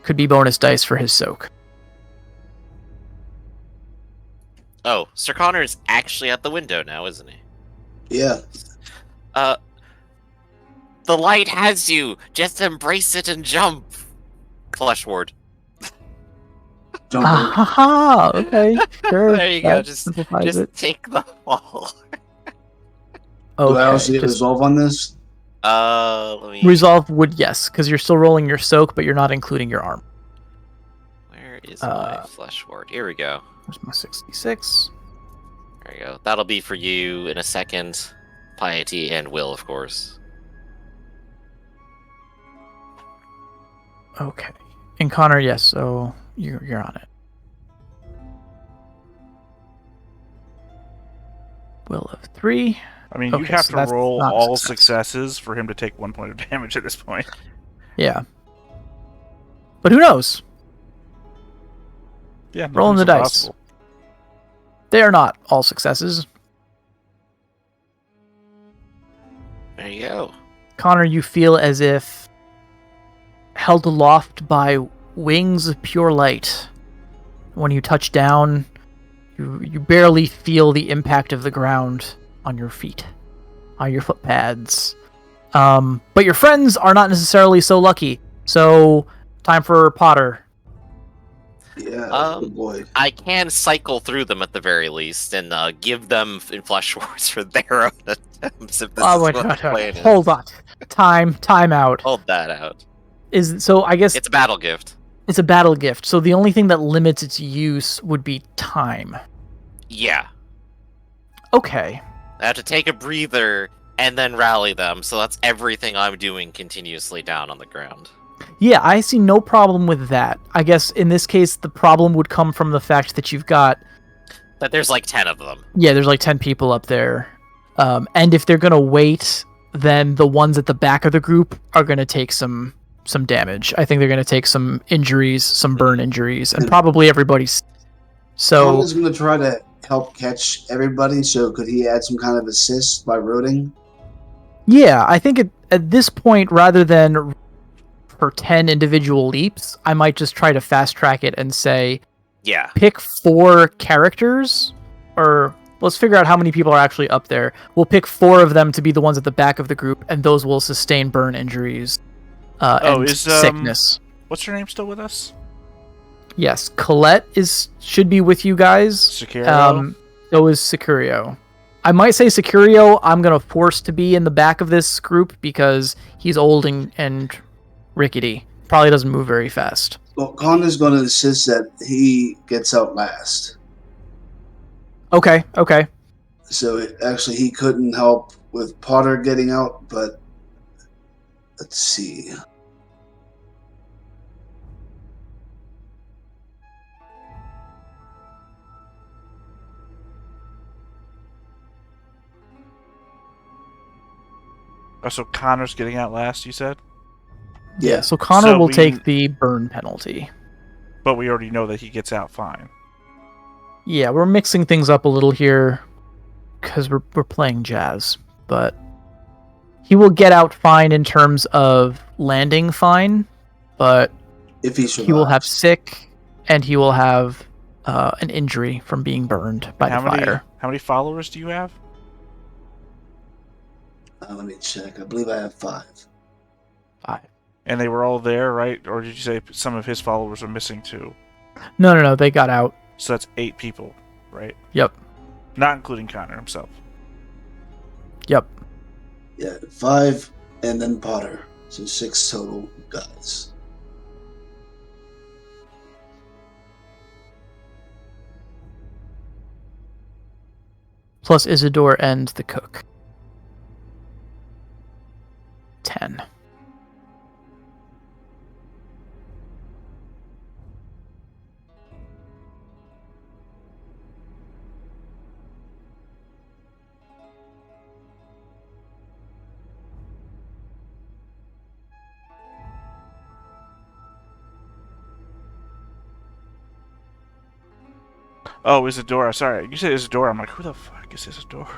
could be bonus dice for his soak. Oh, Sir Connor's actually at the window now, isn't he? Yeah. The light has you. Just embrace it and jump. Flesh ward. Haha, okay, sure. There you go. Just take the fall. Okay. Do I also get resolve on this? Let me... Resolve would, yes, because you're still rolling your soak, but you're not including your arm. Where is my flesh ward? Here we go. There's my 66. There you go. That'll be for you in a second. Piety and will, of course. Okay. And Connor, yes, so you're on it. Will of 3. I mean, you have to roll all successes for him to take 1 point of damage at this point. Yeah. But who knows? Yeah, rolling the dice. They are not all successes. There you go. Connor, you feel as if held aloft by wings of pure light. When you touch down, you barely feel the impact of the ground on your feet, on your foot pads. But your friends are not necessarily so lucky. So, time for Potter. Yeah, good boy. I can cycle through them at the very least and give them in flesh wards for their own attempts. If this is what the plan is. Hold on. Time out. Hold that out. I guess it's a battle gift. It's a battle gift, so the only thing that limits its use would be time. Yeah. Okay. I have to take a breather and then rally them, so that's everything I'm doing continuously down on the ground. Yeah, I see no problem with that. I guess in this case, the problem would come from the fact that you've got... That there's like 10 of them. Yeah, there's like 10 people up there. And if they're going to wait, then the ones at the back of the group are going to take some damage. I think they're going to take some injuries, some burn injuries, and probably everybody's... So Connor's going to try to help catch everybody, so could he add some kind of assist by roading? Yeah, I think at this point, rather than for 10 individual leaps, I might just try to fast track it and say, yeah, pick 4 characters, or let's figure out how many people are actually up there. We'll pick 4 of them to be the ones at the back of the group, and those will sustain burn injuries and sickness. What's her name still with us? Yes, Colette should be with you guys. Securio? So is Securio. I might say Securio I'm going to force to be in the back of this group because he's old and rickety. Probably doesn't move very fast. Well, Connor's going to insist that he gets out last. Okay. So actually he couldn't help with Potter getting out, but let's see. Oh, so Connor's getting out last, you said? Yeah, so Connor will take the burn penalty. But we already know that he gets out fine. Yeah, we're mixing things up a little here because we're playing jazz, but he will get out fine in terms of landing fine, but if he will have sick and he will have an injury from being burned by the fire. How many followers do you have? Let me check. I believe I have 5. 5. And they were all there, right? Or did you say some of his followers are missing too? No, they got out. So that's 8 people, right? Yep. Not including Connor himself. Yep. Yeah, 5 and then Potter. So 6 total guys. Plus Isidore and the cook. 10. Oh, Isadora. Sorry, you said Isadora. I'm like, who the fuck is Isadora?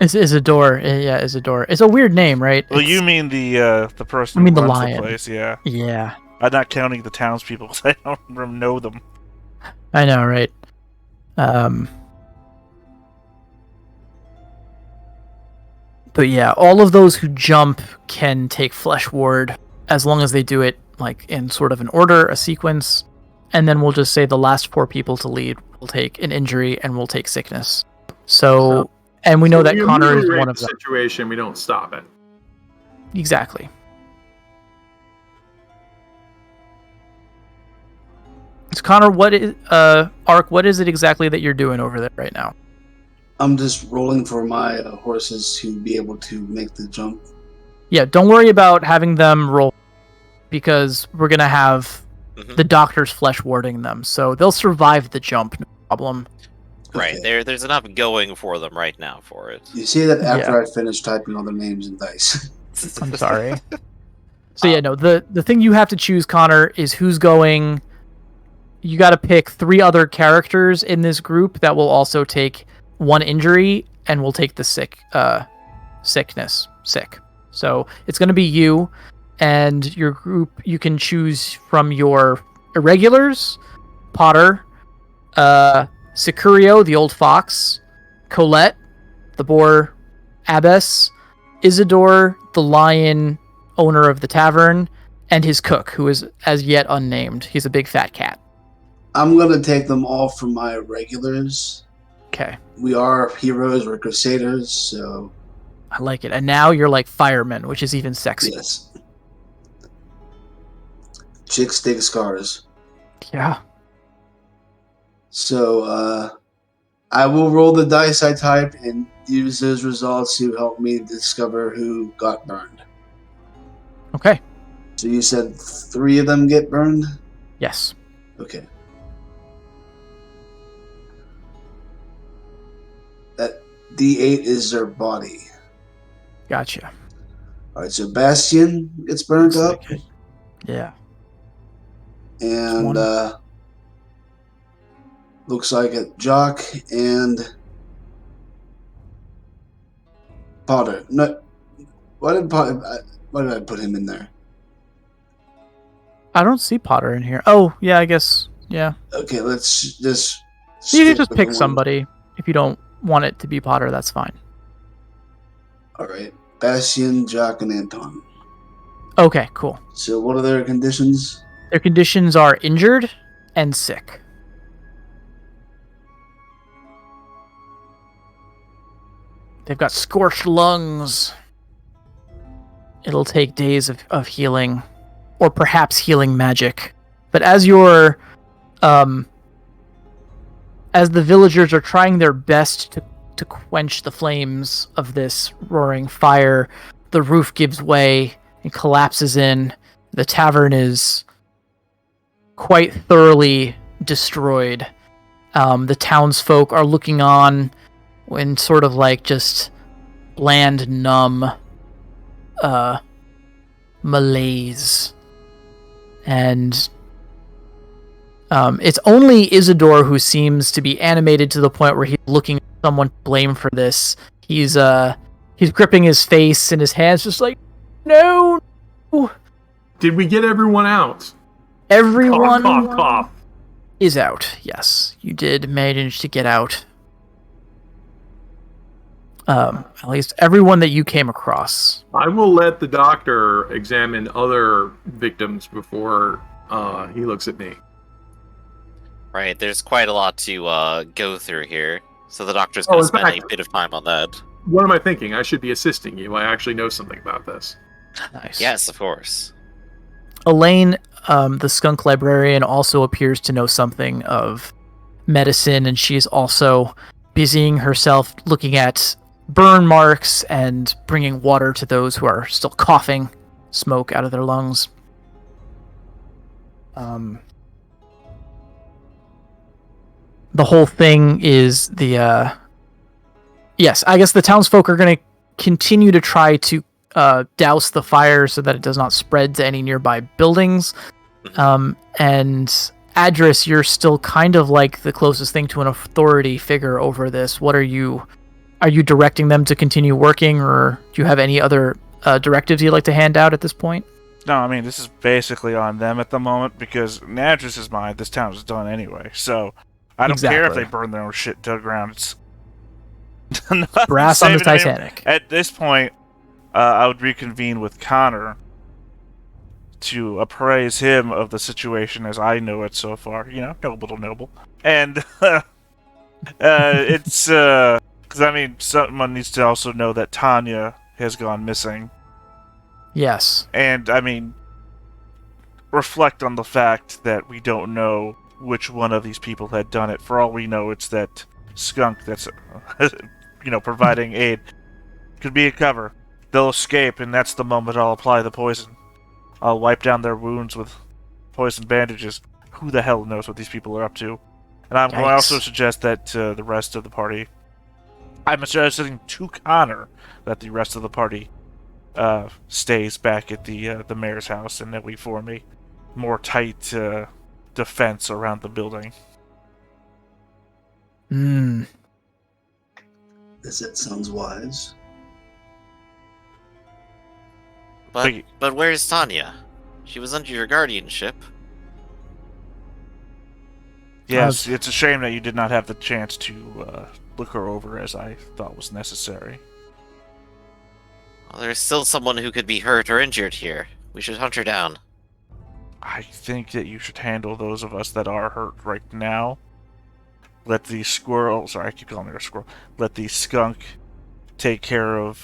It's Isidore. Yeah, Isidore. It's a weird name, right? Well, you mean the person I mean who the runs lion. the place, yeah. Yeah. I'm not counting the townspeople because I don't know them. I know, right? But yeah, all of those who jump can take Flesh Ward as long as they do it like in sort of an order, a sequence, and then we'll just say the last 4 people to lead will take an injury and will take sickness. So, and we know that Connor is one of them. Situation, we don't stop it. Exactly. So Connor, what is Ark? What is it exactly that you're doing over there right now? I'm just rolling for my horses to be able to make the jump. Yeah, don't worry about having them roll, because we're gonna have the doctor's flesh warding them, so they'll survive the jump, no problem. Right, there's enough going for them right now for it. You see that after I finish typing all their names in dice. I'm sorry. So yeah, no, the thing you have to choose, Connor, is who's going. You got to pick 3 other characters in this group that will also take 1 injury and will take the sick. So it's going to be you and your group. You can choose from your irregulars, Potter, Sicurio, the old fox, Colette, the boar, Abbess, Isidore, the lion owner of the tavern, and his cook, who is as yet unnamed. He's a big fat cat. I'm going to take them all from my regulars. Okay. We are heroes, we're crusaders, so... I like it. And now you're like firemen, which is even sexier. Yes. Chicks dig scars. Yeah. So, I will roll the dice I type and use those results to help me discover who got burned. Okay. So you said 3 of them get burned? Yes. Okay. That D8 is their body. Gotcha. Alright, so Bastion gets burned up. Yeah. And looks like it Jock and Potter. No, why did I put him in there? I don't see Potter in here. Oh, yeah, I guess. Yeah. Okay, let's just... You can just pick somebody. If you don't want it to be Potter, that's fine. Alright. Bastion, Jock, and Anton. Okay, cool. So what are their conditions? Their conditions are injured and sick. They've got scorched lungs. It'll take days of healing, or perhaps healing magic. But as you're, as the villagers are trying their best to quench the flames of this roaring fire, the roof gives way and collapses in. The tavern is quite thoroughly destroyed. The townsfolk are looking on in sort of like just bland, numb malaise. And it's only Isidore who seems to be animated to the point where he's looking at someone to blame for this. He's gripping his face and his hands, just like, no. Did we get everyone out? Everyone cough. is out. Yes, you did manage to get out. At least everyone that you came across. I will let the doctor examine other victims before he looks at me. Right, there's quite a lot to go through here, so the doctor's going to spend a bit of time on that. What am I thinking? I should be assisting you. I actually know something about this. Nice. Yes, of course. Elaine, the skunk librarian, also appears to know something of medicine, and she is also busying herself looking at burn marks and bringing water to those who are still coughing smoke out of their lungs. The whole thing is yes, I guess the townsfolk are going to continue to try to douse the fire so that it does not spread to any nearby buildings. And Adris, you're still kind of like the closest thing to an authority figure over this. What are you directing them to continue working, or do you have any other directives you'd like to hand out at this point? No, I mean, this is basically on them at the moment, because in Nadris's mind, this town is done anyway, so I don't care if they burn their own shit to the ground. It's brass on the Titanic. At this point, I would reconvene with Connor to appraise him of the situation as I know it so far. You know, noble to noble. And it's... Because, I mean, someone needs to also know that Tanya has gone missing. Yes. And, I mean, reflect on the fact that we don't know which one of these people had done it. For all we know, it's that skunk that's, providing aid. Could be a cover. They'll escape, and that's the moment I'll apply the poison. I'll wipe down their wounds with poison bandages. Who the hell knows what these people are up to? And I'm going to also suggest that the rest of the party... I'm suggesting to Connor that the rest of the party stays back at the mayor's house, and that we form a more tight defense around the building. That sounds wise. But where's Tanya? She was under your guardianship. Yes, it's a shame that you did not have the chance to look her over as I thought was necessary. Well, there's still someone who could be hurt or injured here. We should hunt her down. I think that you should handle those of us that are hurt right now. Let the squirrel... Sorry, I keep calling her a squirrel. Let the skunk take care of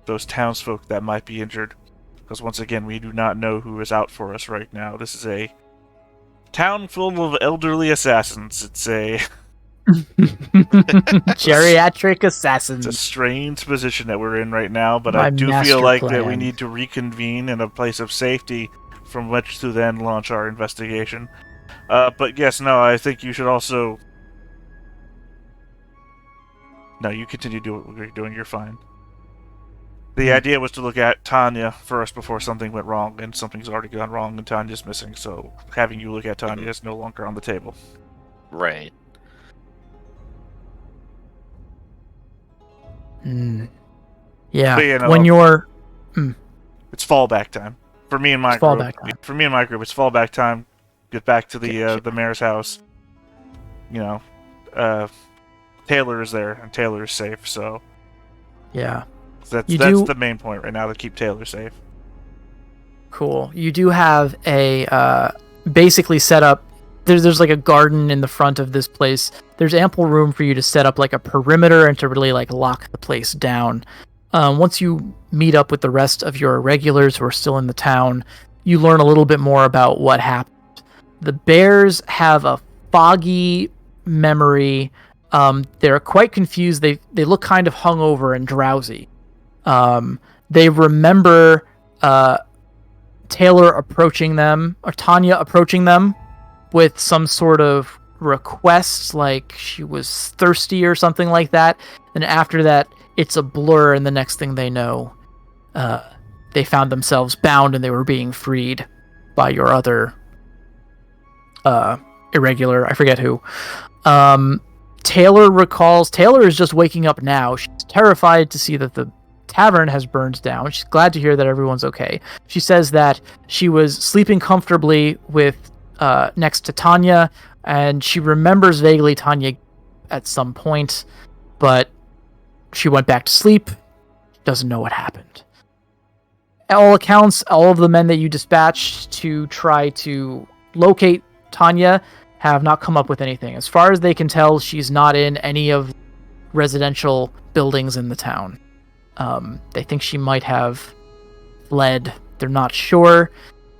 those townsfolk that might be injured. Because once again, we do not know who is out for us right now. This is a town full of elderly assassins. It's a... Geriatric assassins. It's a strange position that we're in right now, but I do feel like that we need to reconvene in a place of safety from which to then launch our investigation. But yes, no, I think you should also... No, you continue to do what you're doing, you're fine. The idea was to look at Tanya first before something went wrong, and something's already gone wrong and Tanya's missing, so having you look at Tanya is no longer on the table. Right. Yeah, But, when you're... It's fallback time. For me and my group, it's fallback time. Get back to the mayor's house. Taylor is there, and Taylor is safe, so... Yeah. That's the main point right now, to keep Taylor safe. Cool. You do have a basically set up. There's like a garden in the front of this place. There's ample room for you to set up like a perimeter and to really like lock the place down. Once you meet up with the rest of your irregulars who are still in the town, you learn a little bit more about what happened. The bears have a foggy memory. They're quite confused. They look kind of hungover and drowsy. They remember Taylor approaching them, or Tanya approaching them with some sort of request, like she was thirsty or something like that. And after that, it's a blur, and the next thing they know, they found themselves bound and they were being freed by your other irregular, I forget who. Taylor is just waking up now. She's terrified to see that the tavern has burned down. She's glad to hear that everyone's okay. She says that she was sleeping comfortably with next to Tanya, and she remembers vaguely Tanya at some point, but she went back to sleep. Doesn't know what happened. All accounts, all of the men that you dispatched to try to locate Tanya have not come up with anything. As far as they can tell, she's not in any of residential buildings in the town. They think she might have fled. They're not sure.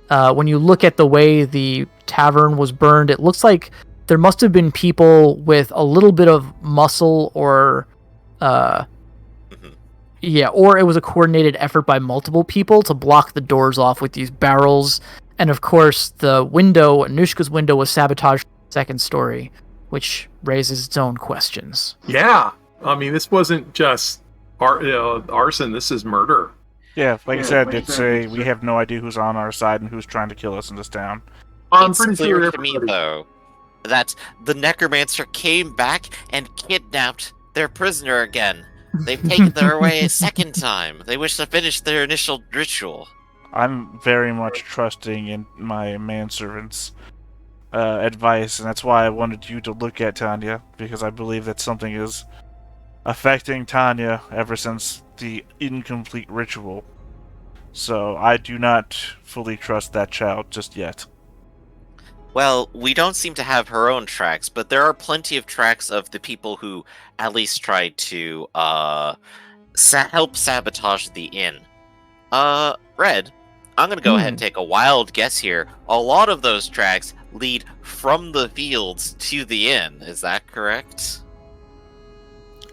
When you look at the way the tavern was burned, it looks like there must have been people with a little bit of muscle or or it was a coordinated effort by multiple people to block the doors off with these barrels. And of course, the window, Anushka's window, was sabotaged from the second story, which raises its own questions. Yeah. I mean, this wasn't just arson, this is murder. Yeah, like I said, we have no idea who's on our side and who's trying to kill us in this town. It's clear to me, though, that the necromancer came back and kidnapped their prisoner again. They've taken her away a second time. They wish to finish their initial ritual. I'm very much trusting in my manservant's advice, and that's why I wanted you to look at Tanya, because I believe that something is affecting Tanya ever since the incomplete ritual. So I do not fully trust that child just yet. Well, we don't seem to have her own tracks, but there are plenty of tracks of the people who at least tried to help sabotage the inn. Red, I'm gonna go ahead and take a wild guess here. A lot of those tracks lead from the fields to the inn. Is that correct?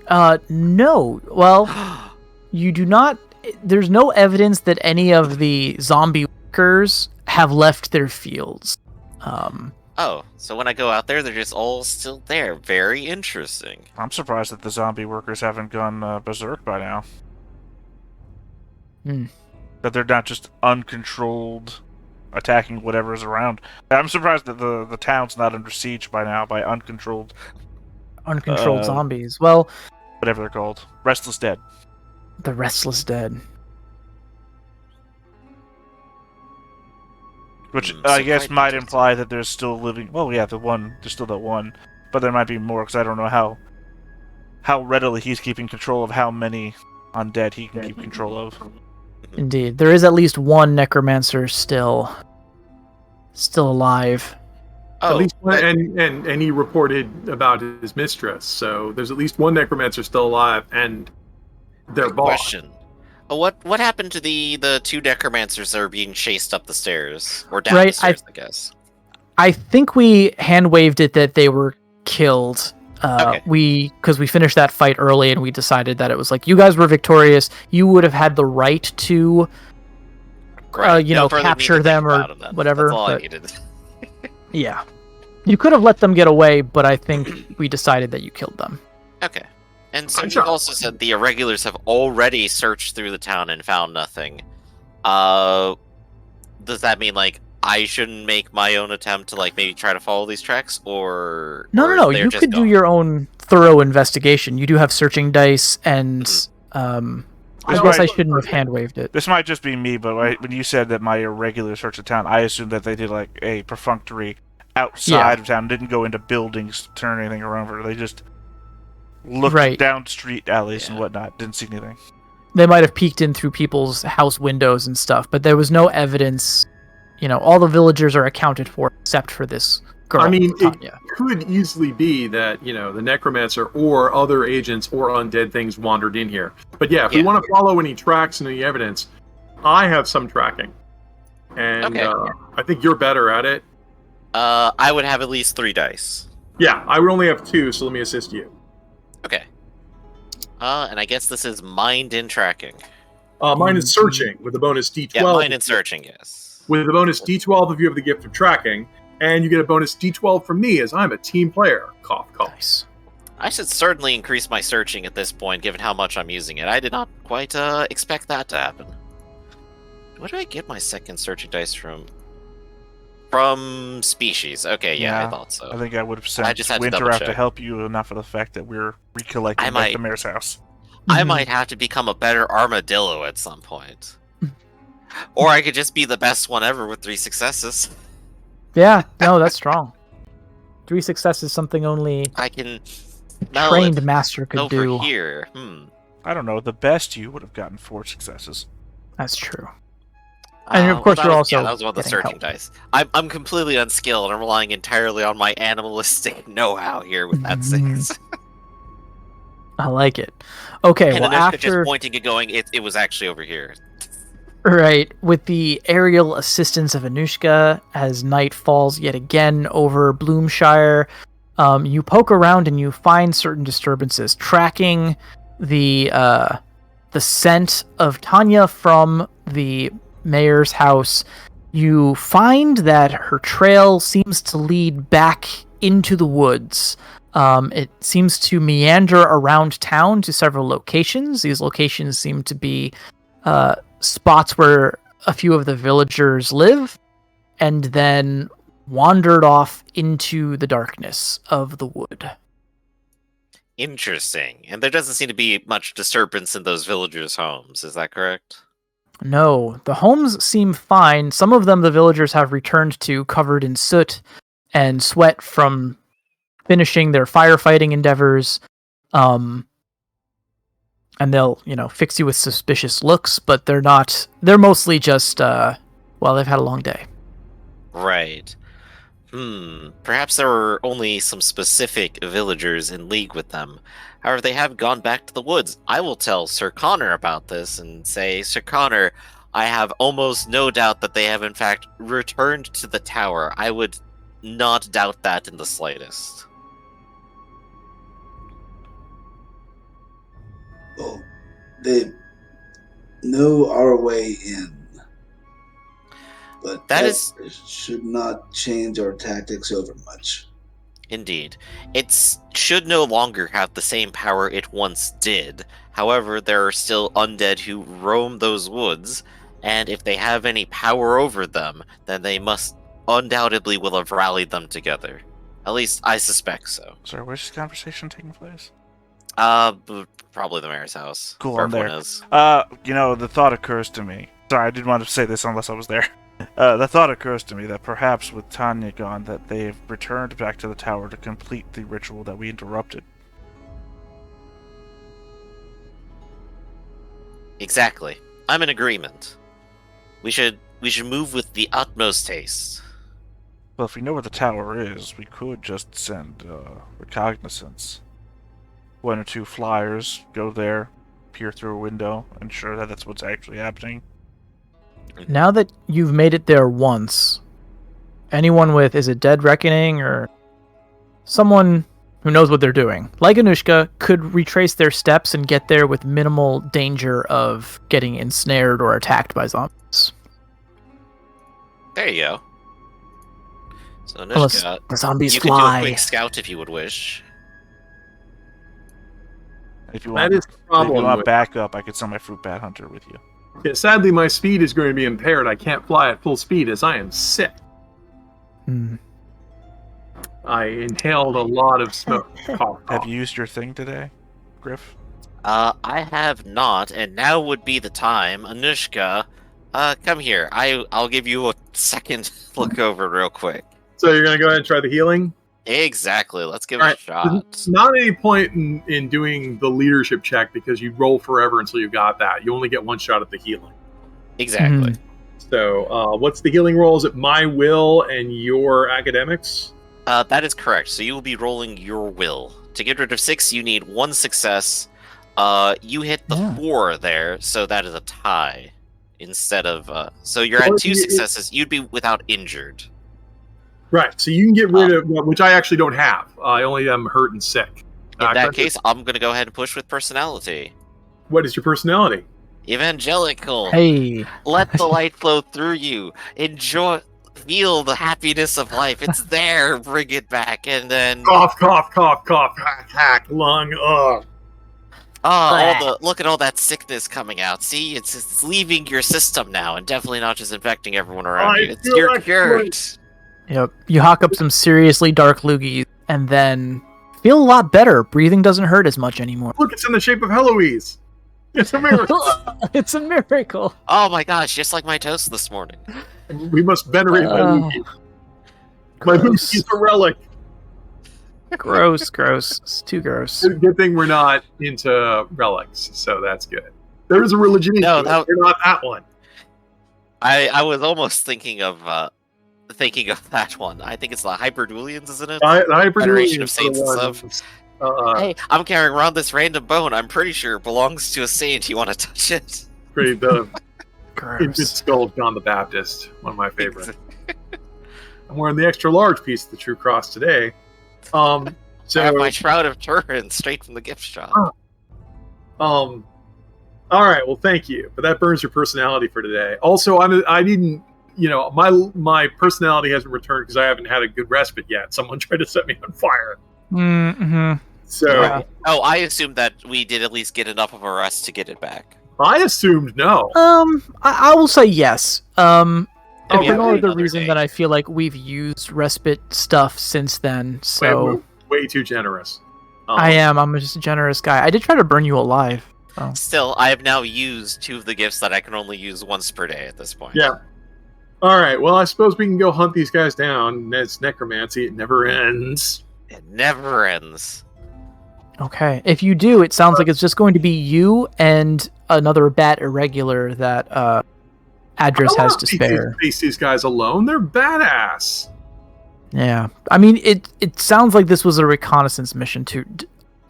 No. Well, you do not. There's no evidence that any of the zombie workers have left their fields. Oh, so when I go out there, they're just all still there. Very interesting. I'm surprised that the zombie workers haven't gone berserk by now. That they're not just uncontrolled attacking whatever's around. I'm surprised that the town's not under siege by now by uncontrolled zombies. Well, whatever they're called. Restless Dead. The Restless Dead. Which I guess might imply that there's still living... Well, yeah, there's still that one. But there might be more, because I don't know how readily he's keeping control of how many undead he can keep control of. Indeed. There is at least one necromancer still alive. At least one, and he reported about his mistress, so there's at least one necromancer still alive, and their boss. Question. What happened to the two necromancers that are being chased up the stairs? Or down the stairs, I guess. I think we hand-waved it that they were killed. Okay. Because we finished that fight early and we decided that it was like, you guys were victorious. You would have had the right to, capture them or whatever. That's all I needed. Yeah. You could have let them get away, but I think we decided that you killed them. Okay. And so you've also said the irregulars have already searched through the town and found nothing. Does that mean, I shouldn't make my own attempt to, maybe try to follow these tracks, or... No. You could do your own thorough investigation. You do have searching dice, and, I guess I shouldn't have hand-waved it. This might just be me, but when you said that my irregular search of town, I assumed that they did, a perfunctory outside of town, didn't go into buildings to turn anything around. They just looked down street alleys and whatnot, didn't see anything. They might have peeked in through people's house windows and stuff, but there was no evidence. All the villagers are accounted for except for this girl. I mean, Tanya. It could easily be that, the necromancer or other agents or undead things wandered in here. But if we want to follow any tracks and any evidence, I have some tracking. And I think you're better at it. I would have at least 3 dice. Yeah, I would only have 2, so let me assist you. Okay. And I guess this is mind in tracking. Mine is searching with a bonus D12. Yeah, mind in searching, yes. With a bonus D12 if you have the gift of tracking, and you get a bonus D12 from me as I'm a team player. Cough, cough. Nice. I should certainly increase my searching at this point, given how much I'm using it. I did not quite expect that to happen. Where do I get my second searching dice from? From species. Okay, yeah, I thought so. I think I would have sent Winter out to help you, enough for the fact that we're recollecting at the mayor's house. I might have to become a better armadillo at some point. Or I could just be the best one ever with 3 successes. Yeah, no, that's strong. 3 successes is something only I can trained master could over do. Here. I don't know. The best you would have gotten 4 successes. That's true. And of course, you're also. Yeah, that was one of the searching dice. I'm completely unskilled. I'm relying entirely on my animalistic know-how here with that 6. I like it. Okay, and well, after after just pointing and going, it was actually over here. Right, with the aerial assistance of Anushka, as night falls yet again over Bloomshire, you poke around and you find certain disturbances, tracking the scent of Tanya from the mayor's house. You find that her trail seems to lead back into the woods. It seems to meander around town to several locations. These locations seem to be spots where a few of the villagers live, and then wandered off into the darkness of the wood. Interesting. And there doesn't seem to be much disturbance in those villagers' homes, is that correct? No, the homes seem fine. Some of them the villagers have returned to covered in soot and sweat from finishing their firefighting endeavors. And they'll, fix you with suspicious looks, but they're mostly just, they've had a long day. Right. Perhaps there were only some specific villagers in league with them. However, they have gone back to the woods. I will tell Sir Connor about this and say, Sir Connor, I have almost no doubt that they have in fact returned to the tower. I would not doubt that in the slightest. Well, they know our way in. But that should not change our tactics over much. Indeed. It should no longer have the same power it once did. However, there are still undead who roam those woods, and if they have any power over them, then they must undoubtedly will have rallied them together. At least, I suspect so. Sorry, where's this conversation taking place? Probably the mayor's house. Cool, where I'm there. everyone is. The thought occurs to me. Sorry, I didn't want to say this unless I was there. The thought occurs to me that perhaps with Tanya gone, that they've returned back to the tower to complete the ritual that we interrupted. Exactly. I'm in agreement. We should move with the utmost haste. Well, if we know where the tower is, we could just send reconnaissance. 1 or 2 flyers, go there, peer through a window, ensure that that's what's actually happening. Now that you've made it there once, anyone with, is it Dead Reckoning or someone who knows what they're doing, like Anushka, could retrace their steps and get there with minimal danger of getting ensnared or attacked by zombies. There you go. So Unless Anushka, the zombies you fly. can do a quick scout if you would wish. If you That want, is the problem. if you want with- backup, I could send my fruit bat hunter with you. Yeah, sadly, my speed is going to be impaired. I can't fly at full speed as I am sick. Hmm. I inhaled a lot of smoke. Cough, Have cough. you used your thing today, Griff? I have not, and now would be the time. Anushka, come here. I'll give you a second look over real quick. So you're going to go ahead and try the healing? Exactly. Let's give All it right. a shot. There's not any point in doing the leadership check because you roll forever until you got that. You only get one shot at the healing. Exactly. So what's the healing roll? Is it my will and your academics? That is correct. So you will be rolling your will. To get rid of 6, you need 1 success. You hit the 4 there, so that is a tie. Instead of so you're Well, at 2 successes. You'd be without injured. Right. So you can get rid of, which I actually don't have. I only am hurt and sick. In that case, I'm going to go ahead and push with personality. What is your personality? Evangelical. Hey. Let the light flow through you. Enjoy. Feel the happiness of life. It's there. Bring it back. And then... Cough, cough, cough, cough, hack, hack, lung, look at all that sickness coming out. See, it's leaving your system now, and definitely not just infecting everyone around you. You're cured. Yep. You hawk up some seriously dark loogies, and then feel a lot better. Breathing doesn't hurt as much anymore. Look, it's in the shape of Eloise. It's a miracle. It's a miracle. Oh my gosh, just like my toast this morning. We must venerate my Luigi. My Luigi is a relic. Gross. It's too gross. Good thing we're not into relics, so that's good. There is a religion. No, we're not that one. I was almost thinking of that one. I think it's the Hyperdualians, isn't it? The Federation of Saints and one. stuff. Hey, I'm carrying around this random bone. I'm pretty sure it belongs to a saint. You want to touch it? pretty the Infant Gross. Skull of John the Baptist, one of my favorites. I'm wearing the extra large piece of the True Cross today. I So have my Shroud of Turin straight from the gift shop. all right, well, thank you, but that burns your personality for today. Also, I didn't, my personality hasn't returned because I haven't had a good respite yet. Someone tried to set me on fire. Mm-hmm. So Yeah. Oh, I assumed that we did at least get enough of a rest to get it back. I assumed no. I will say yes. Maybe For I'll no wait other another reason day. than I feel like we've used respite stuff since then. So Way too generous. I'm just a generous guy. I did try to burn you alive. Oh. Still, I have now used 2 of the gifts that I can only use once per day at this point. Yeah. All right. Well, I suppose we can go hunt these guys down. It's necromancy. It never ends. It never ends. Okay. If you do, it sounds like it's just going to be you and another bat irregular that Adris has to spare. Face these guys alone. They're badass. Yeah. I mean, it sounds like this was a reconnaissance mission to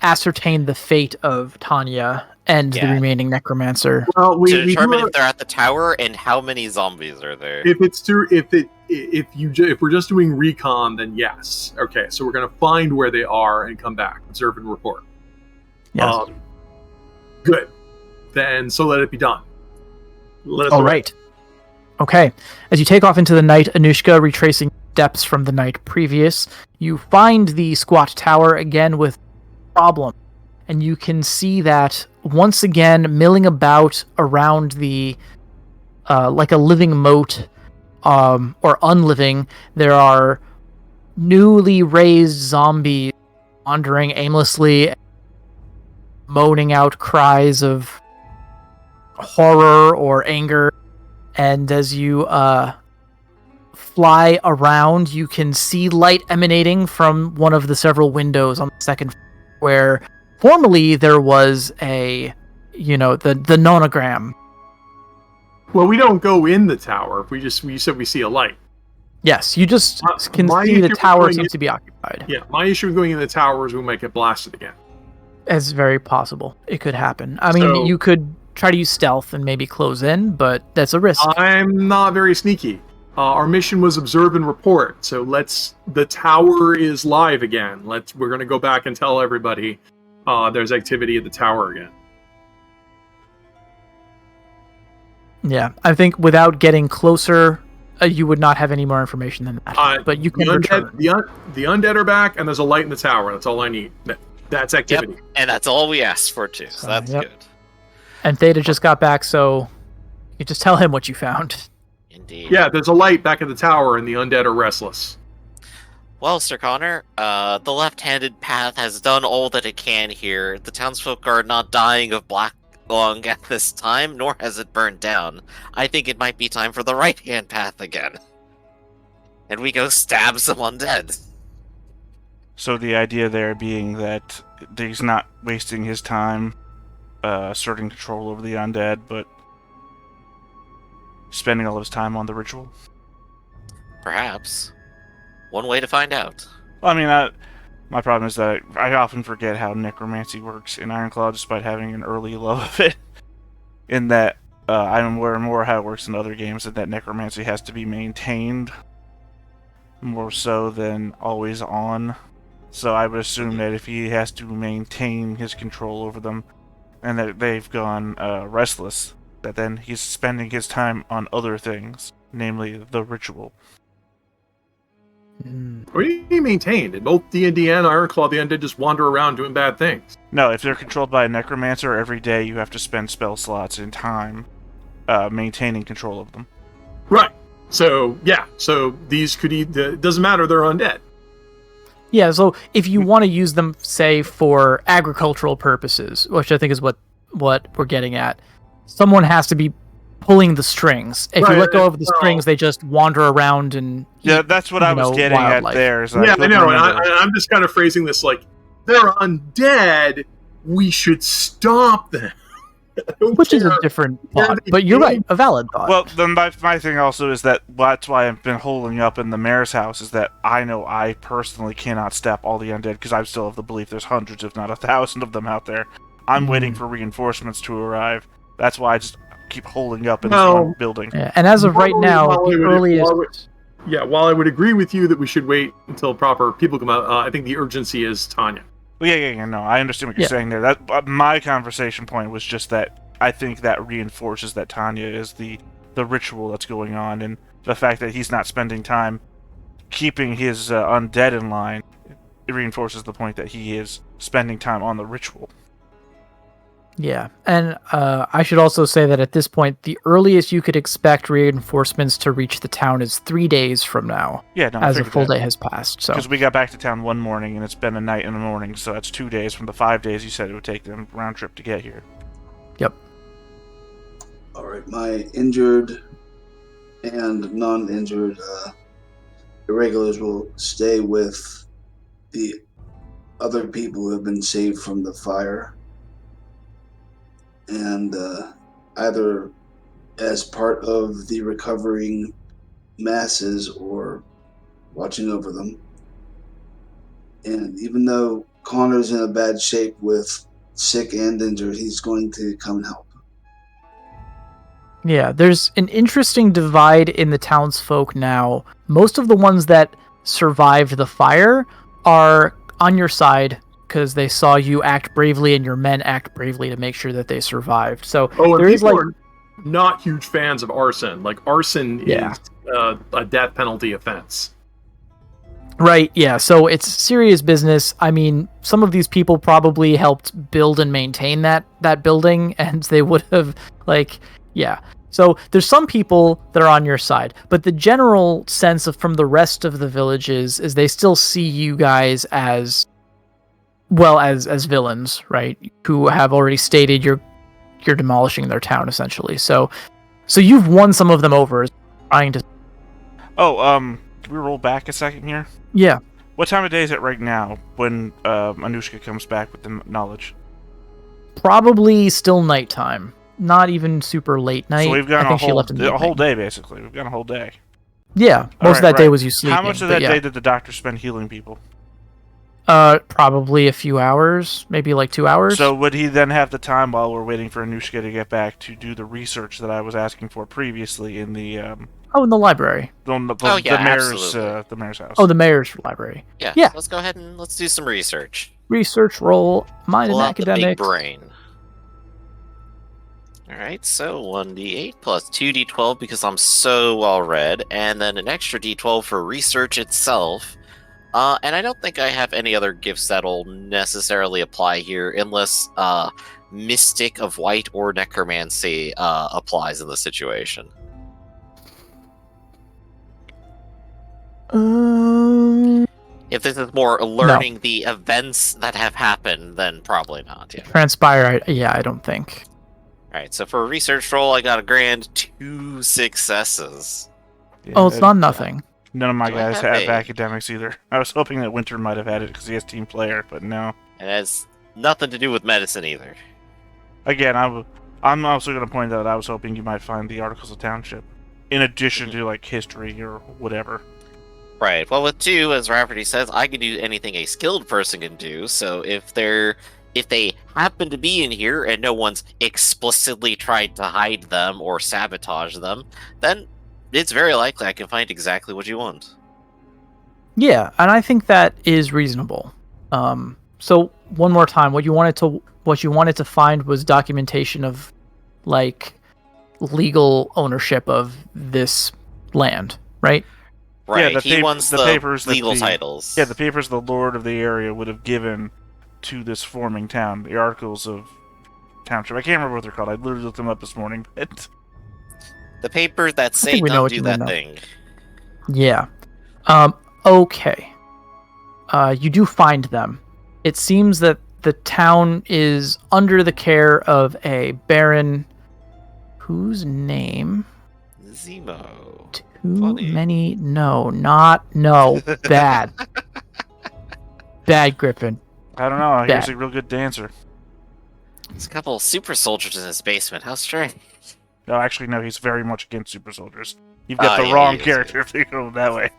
ascertain the fate of Tanya and the remaining necromancer. Well, to determine if they're at the tower and how many zombies are there. If we're just doing recon, then yes. Okay, so we're gonna find where they are and come back, observe and report. Yes. Good. Then so let it be done. All right. Okay. As you take off into the night, Anushka, retracing steps from the night previous, you find the squat tower again with problem, and you can see that once again milling about around the like a living moat or unliving, there are newly raised zombies wandering aimlessly, moaning out cries of horror or anger. And as you fly around, you can see light emanating from one of the several windows on the second floor, where formerly there was the nonogram. Well, we don't go in the tower. We said we see a light. Yes, you just can see the tower seems to be occupied. Yeah, my issue with going in the tower is we might get blasted again. It's very possible. It could happen. I mean, you could try to use stealth and maybe close in, but that's a risk. I'm not very sneaky. Our mission was observe and report, so the tower is live again. We're going to go back and tell everybody there's activity at the tower again. Yeah, I think without getting closer, you would not have any more information than that. But you can return. The undead are back, and there's a light in the tower. That's all I need. That's activity. Yep. And that's all we asked for, too, so that's good. And Theta just got back, so you just tell him what you found. Indeed. Yeah, there's a light back at the tower, and the undead are restless. Well, Sir Connor, the left-handed path has done all that it can here. The townsfolk are not dying of black lung at this time, nor has it burned down. I think it might be time for the right-hand path again. And we go stab some undead. So the idea there being that he's not wasting his time asserting control over the undead, but spending all of his time on the ritual? Perhaps. One way to find out. Well, I mean, my problem is that I often forget how necromancy works in Ironclaw, despite having an early love of it. In that, I'm aware more how it works in other games, and that necromancy has to be maintained more so than always on. So I would assume that if he has to maintain his control over them, and that they've gone restless, that then he's spending his time on other things, namely the ritual. What do you mean maintained? In both D&D and Ironclaw, the undead just wander around doing bad things. No, if they're controlled by a necromancer, every day you have to spend spell slots and time maintaining control of them. Right. So, yeah. So these could it doesn't matter, they're undead. Yeah, so if you want to use them, say, for agricultural purposes, which I think is what we're getting at, someone has to be pulling the strings. If you let go of the strings, they just wander around and that's what I was getting wildlife. at there. I know, and I'm just kind of phrasing this like, they're undead, we should stop them. Which is a different thought, but you're right, a valid thought. Well, then my thing also is that's why I've been holding up in the mayor's house, is that I know I personally cannot stop all the undead, because I still have the belief there's hundreds, if not 1,000 of them out there. I'm waiting for reinforcements to arrive. That's why I just keep holding up in this one building. Yeah, and as of right now, the earliest... While I would agree with you that we should wait until proper people come out, I think the urgency is Tanya. Well, no, I understand what you're saying there. That my conversation point was just that I think that reinforces that Tanya is the ritual that's going on, and the fact that he's not spending time keeping his undead in line, it reinforces the point that he is spending time on the ritual. Yeah, and I should also say that at this point, the earliest you could expect reinforcements to reach the town is 3 days from now. Yeah, no, as a full day has passed. So because we got back to town one morning and it's been a night and a morning, so that's 2 days from the 5 days you said it would take them round trip to get here. Yep. All right, my injured and non-injured irregulars will stay with the other people who have been saved from the fire, and either as part of the recovering masses or watching over them. And even though Connor's in a bad shape with sick and injured, he's going to come and help. Yeah, there's an interesting divide in the townsfolk now. Most of the ones that survived the fire are on your side because they saw you act bravely and your men act bravely to make sure that they survived. So and there is people are not huge fans of arson. Like, arson Yeah. is a death penalty offense. Right, yeah, so it's serious business. I mean, some of these people probably helped build and maintain that building, and they would have, yeah. So there's some people that are on your side, but the general sense from the rest of the villages is they still see you guys as, well, as villains, right? Who have already stated you're demolishing their town, essentially. So you've won some of them over, trying to... Oh, can we roll back a second here? Yeah. What time of day is it right now when Anushka comes back with the knowledge? Probably still nighttime. Not even super late night. So we've got I think she left in the a whole evening. day, basically. We've got a whole day. Yeah, most of that day was you sleeping. How much of that day did the doctor spend healing people? Probably a few hours, maybe like 2 hours. So would he then have the time while we're waiting for Anushka to get back to do the research that I was asking for previously in the in the library. the mayor's house? Oh, the mayor's library. Yeah. Yeah. So let's go ahead and let's do some research. Research roll, mine Pull and out the big academics. brain. Alright, so 1d8 plus 2d12 because I'm so well read, and then an extra d12 for research itself. And I don't think I have any other gifts that'll necessarily apply here, unless Mystic of White or Necromancy applies in the situation. If this is more learning the events that have happened, then probably not. Yeah. Transpire, I don't think. Alright, so for a research roll, I got a grand 2 successes. Yeah, Oh, it's not nothing. None of my Do I guys have have a- academics either. I was hoping that Winter might have had it because he has team player, but no. It has nothing to do with medicine either. Again, I'm also going to point out that I was hoping you might find the Articles of Township, in addition to like history or whatever. Right. Well, with 2, as Rafferty says, I can do anything a skilled person can do. So if they happen to be in here and no one's explicitly tried to hide them or sabotage them, then it's very likely I can find exactly what you want. Yeah, and I think that is reasonable. So one more time, what you wanted to find was documentation of, like, legal ownership of this land, right? Right. Yeah, He wants the papers that legal titles. Yeah, the papers the lord of the area would have given to this forming town, the Articles of Township. I can't remember what they're called. I literally looked them up this morning. The papers that say think we know don't what do you that mean now. thing. Yeah. Okay. You do find them. It seems that the town is under the care of a baron whose name... Zemo. Too Funny. many... No. Bad. Bad, Griffin. I don't know. Bad. He's a real good dancer. There's a couple of super soldiers in his basement. How strange. No, actually, no. He's very much against super soldiers. You've got the Yeah, wrong he is. character if you go that way.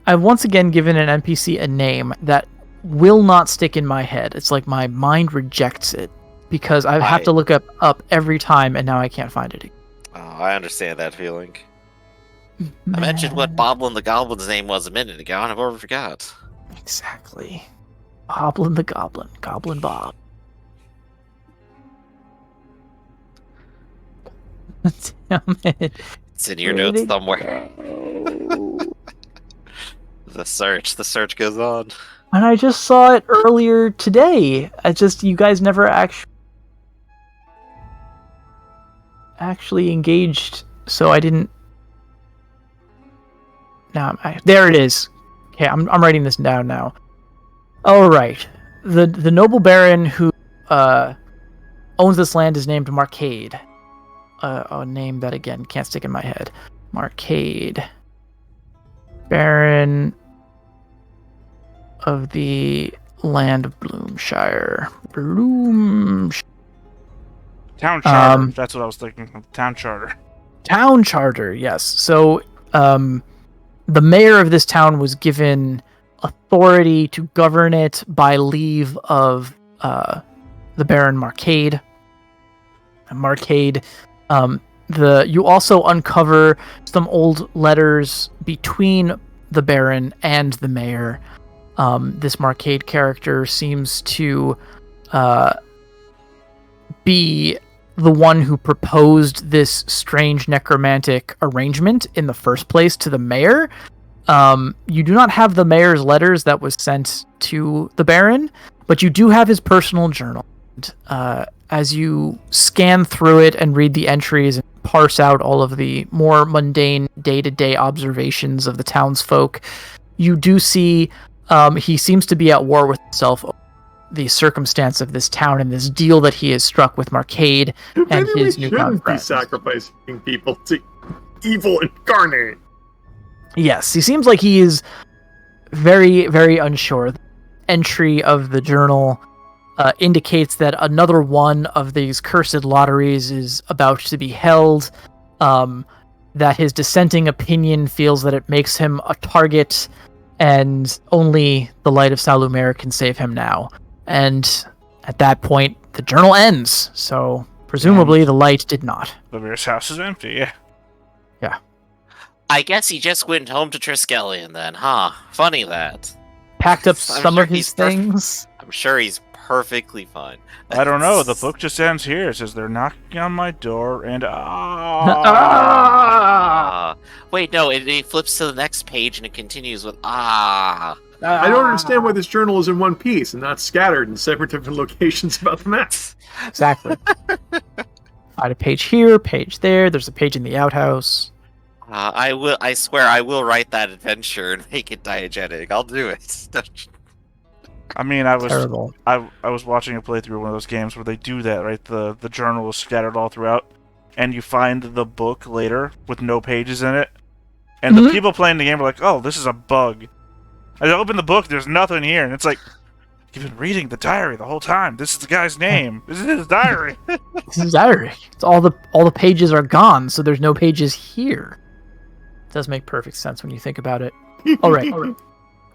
I've once again given an NPC a name that will not stick in my head. It's like my mind rejects it because I have to look up every time, and now I can't find it. Oh, I understand that feeling. I mentioned what Boblin the Goblin's name was a minute ago, and I've already forgot. Exactly. Boblin the Goblin. Goblin Bob. Damn it. It's in your Where'd notes it somewhere. go? The search goes on. And I just saw it earlier today. You guys never actually engaged, so I didn't. Now, there it is. Okay, I'm writing this down now. All right, the noble baron who owns this land is named Marcade. A name that, again, can't stick in my head. Marcade. Baron of the land of Bloomshire. Town charter. That's what I was thinking. Town charter. Town charter, yes. So, the mayor of this town was given authority to govern it by leave of the Baron Marcade. You also uncover some old letters between the Baron and the mayor. This Marcade character seems to be the one who proposed this strange necromantic arrangement in the first place to the mayor. You do not have the mayor's letters that was sent to the Baron, but you do have his personal journal. As you scan through it and read the entries and parse out all of the more mundane day-to-day observations of the townsfolk, you do see he seems to be at war with himself over the circumstance of this town and this deal that he has struck with Marcade and his newfound friends. Be sacrificing people to evil incarnate. Yes, he seems like he is very, very unsure. The entry of the journal indicates that another one of these cursed lotteries is about to be held, that his dissenting opinion feels that it makes him a target, and only the light of Salumer can save him now. And at that point, the journal ends, so presumably the light did not. The mayor's house is empty, yeah. Yeah. I guess he just went home to Triskellion then, huh? Funny that. Packed up some of his things. I'm sure he's perfectly fine. I don't know. The book just ends here. It says they're knocking on my door and Wait, no, it flips to the next page and it continues with I don't understand why this journal is in one piece and not scattered in several different locations about the map. Exactly. Find a page here, page there. There's a page in the outhouse. I swear I will write that adventure and make it diegetic. I'll do it. I mean, I was Terrible. I was watching a playthrough of one of those games where they do that, right? The journal is scattered all throughout, and you find the book later with no pages in it, and the people playing the game are like, "Oh, this is a bug." I open the book, there's nothing here, and it's like, you've been reading the diary the whole time. This is the guy's name. This is his diary. This is diary. It's all the pages are gone, so there's no pages here. It does make perfect sense when you think about it. All right.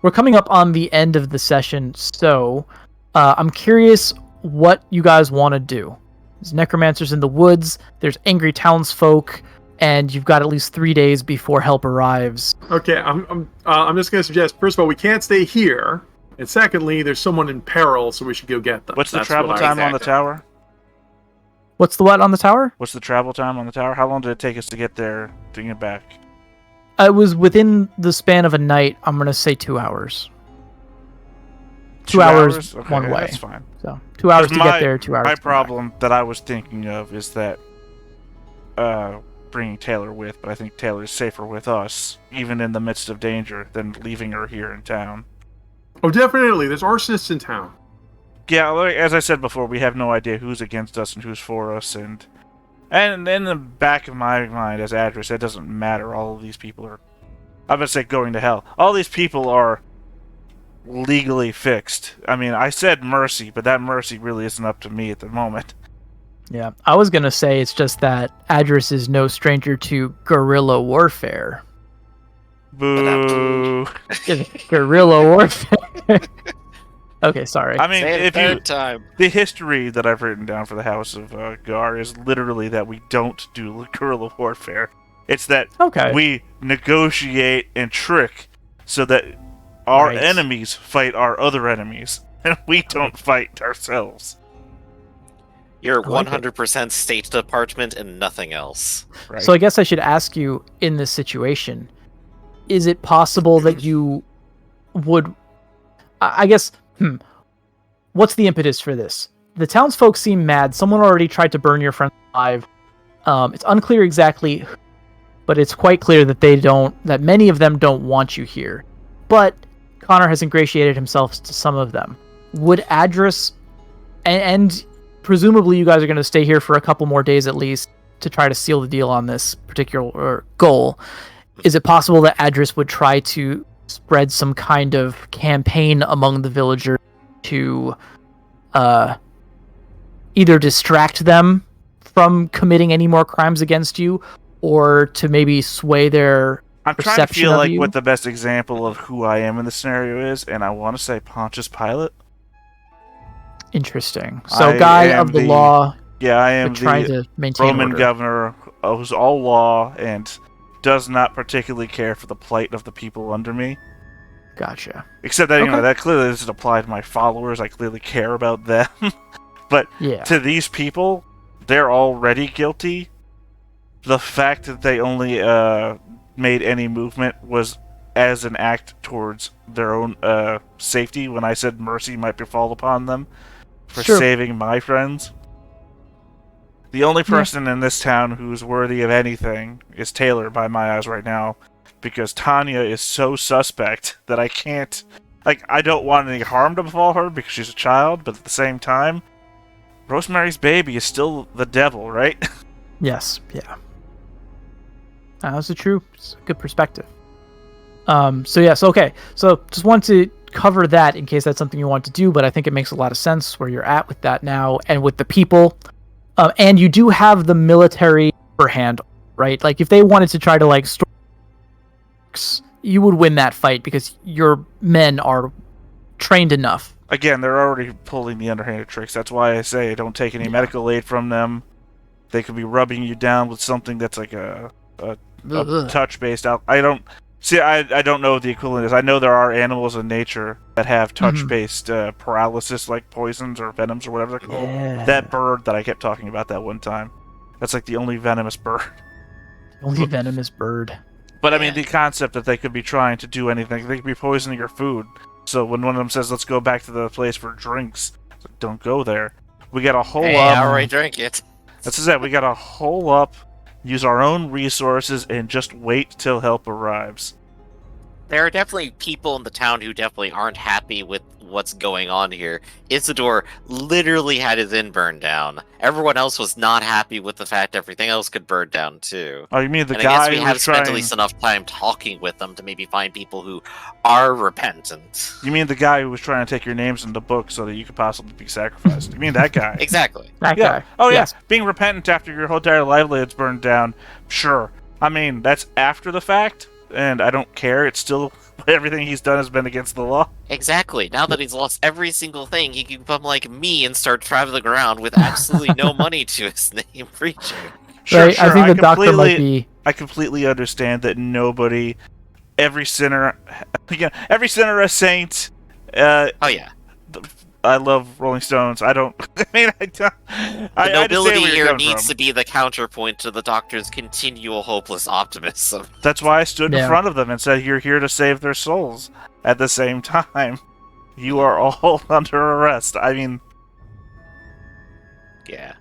We're coming up on the end of the session, so I'm curious what you guys want to do. There's necromancers in the woods, there's angry townsfolk, and you've got at least 3 days before help arrives. Okay, I'm just going to suggest, first of all, we can't stay here, and secondly, there's someone in peril, so we should go get them. What's the travel time on the tower? What's the what on the tower? What's the travel time on the tower? How long did it take us to get there, to get back? It was within the span of a night. I'm going to say 2 hours. 2 hours Okay, one way. That's fine. So 2 hours to get there, 2 hours. My problem that I was thinking of is that bringing Taylor with, but I think Taylor's safer with us, even in the midst of danger, than leaving her here in town. Oh, definitely. There's arsonists in town. Yeah, like, as I said before, we have no idea who's against us and who's for us, and in the back of my mind as Adris, it doesn't matter. All of these people are, I'm going to say, going to hell. All these people are legally fixed. I mean, I said mercy, but that mercy really isn't up to me at the moment. Yeah, I was going to say it's just that Adris is no stranger to guerrilla warfare. Boo. Guerrilla warfare. Okay, sorry. I mean, time. The history that I've written down for the House of Gar is literally that we don't do guerrilla warfare. It's that we negotiate and trick so that our enemies fight our other enemies, and we don't fight ourselves. You're 100% State Department and nothing else. Right. So I guess I should ask you, in this situation, is it possible that you would... I guess... What's the impetus for this? The townsfolk seem mad. Someone already tried to burn your friend alive. It's unclear exactly, but it's quite clear that that many of them don't want you here. But Connor has ingratiated himself to some of them. Would Adris and presumably you guys are going to stay here for a couple more days at least to try to seal the deal on this particular goal. Is it possible that Adris would try to spread some kind of campaign among the villagers to either distract them from committing any more crimes against you, or to maybe sway their I'm trying to feel like what the best example of who I am in the scenario is, and I want to say Pontius Pilate. Interesting. So, guy of the law. Yeah, I am trying to maintain Roman order. governor who's all law and does not particularly care for the plight of the people under me. Gotcha. Except that, that clearly doesn't apply to my followers. I clearly care about them. But to these people, they're already guilty. The fact that they only made any movement was as an act towards their own safety when I said mercy might befall upon them for saving my friends. The only person in this town who's worthy of anything is Taylor by my eyes right now, because Tanya is so suspect that I can't... I don't want any harm to befall her because she's a child, but at the same time, Rosemary's baby is still the devil, right? Yes, yeah. That's it's a good perspective. Okay. So just want to cover that in case that's something you want to do, but I think it makes a lot of sense where you're at with that now and with the people. And you do have the military upper hand, right? Like, if they wanted to try to, storm, you would win that fight because your men are trained enough. Again, they're already pulling the underhanded tricks. That's why I say don't take any medical aid from them. They could be rubbing you down with something that's like a touch-based out. I don't know what the equivalent is. I know there are animals in nature that have touch-based paralysis, like poisons or venoms or whatever they're called. Yeah. That bird that I kept talking about that one time. That's like the only venomous bird. Only venomous bird. But I mean, the concept that they could be trying to do anything, they could be poisoning your food. So when one of them says, let's go back to the place for drinks, don't go there. We got to hole up. I already drank it. That's it. We got to hole up, use our own resources, and just wait till help arrives. There are definitely people in the town who definitely aren't happy with what's going on here. Isidore literally had his inn burned down. Everyone else was not happy with the fact everything else could burn down too. Oh, you mean the and guy I guess we who have was spent trying... at least enough time talking with them to maybe find people who are repentant. You mean the guy who was trying to take your names in the book so that you could possibly be sacrificed? You mean that guy? Exactly. That guy. Oh, yes. yeah. Being repentant after your whole entire livelihood's burned down. Sure. I mean, that's after the fact, and I don't care. It's still... Everything he's done has been against the law. Exactly. Now that he's lost every single thing, he can become like me and start traveling around with absolutely no money to his name preaching. Sure, right, I think the doctor might be... I completely understand that nobody... Every sinner a saint. Oh, yeah. I love Rolling Stones. I don't... I mean, I don't... The nobility here needs to be the counterpoint to the Doctor's continual hopeless optimism. That's why I stood in front of them and said, you're here to save their souls. At the same time, you are all under arrest. I mean... Yeah.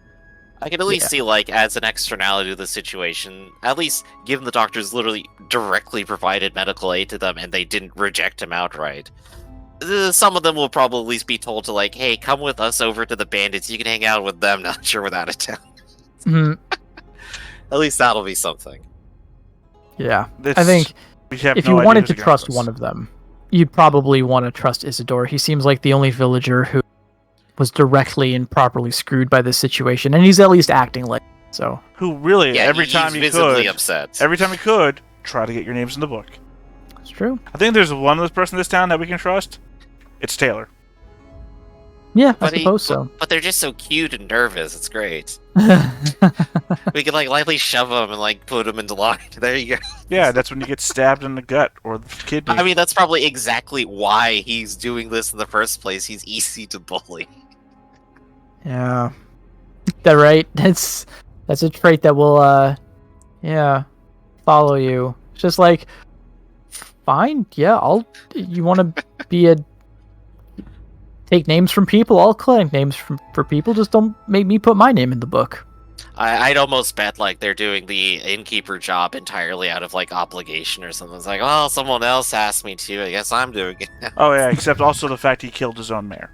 I can at least see, as an externality of the situation, at least given the Doctor's literally directly provided medical aid to them and they didn't reject him outright. Some of them will probably at least be told to, hey, come with us over to the bandits. You can hang out with them, not sure without a town. Mm-hmm. At least that'll be something. Yeah. I think if you wanted to trust one of them, you'd probably want to trust Isidore. He seems like the only villager who was directly and properly screwed by this situation, and he's at least acting like it, so. Who really, every time he could, upset. Every time he could, try to get your names in the book. It's true. I think there's one other person in this town that we can trust. It's Taylor. Yeah, I suppose so. But they're just so cute and nervous. It's great. We could lightly shove them and put them into line. There you go. Yeah, that's when you get stabbed in the gut or the kidney. I mean, that's probably exactly why he's doing this in the first place. He's easy to bully. Yeah, that right. That's a trait that will follow you. It's just fine. Yeah, you want to be take names from people? I'll collect names for people. Just don't make me put my name in the book. I'd almost bet they're doing the innkeeper job entirely out of obligation or something. It's well, someone else asked me to. I guess I'm doing it now. Oh yeah, except also the fact he killed his own mayor.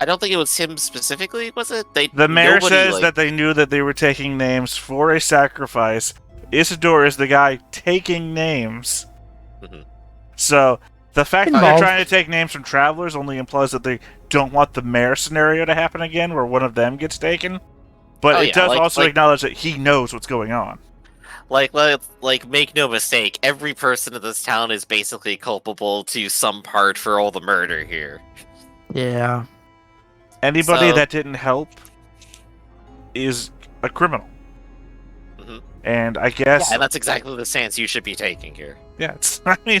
I don't think it was him specifically, was it? The mayor nobody, says that they knew that they were taking names for a sacrifice. Isidore is the guy taking names. Mhm. So, the fact that Involved. they're trying to take names from travelers only implies that they don't want the mayor scenario to happen again, where one of them gets taken. But Oh, it yeah, does like- also like- acknowledge that he knows what's going on. Like, make no mistake, every person in this town is basically culpable to some part for all the murder here. Yeah. Anybody So- that didn't help is a criminal. Mhm. And I guess... Yeah, and that's exactly the stance you should be taking here. Yeah, I mean,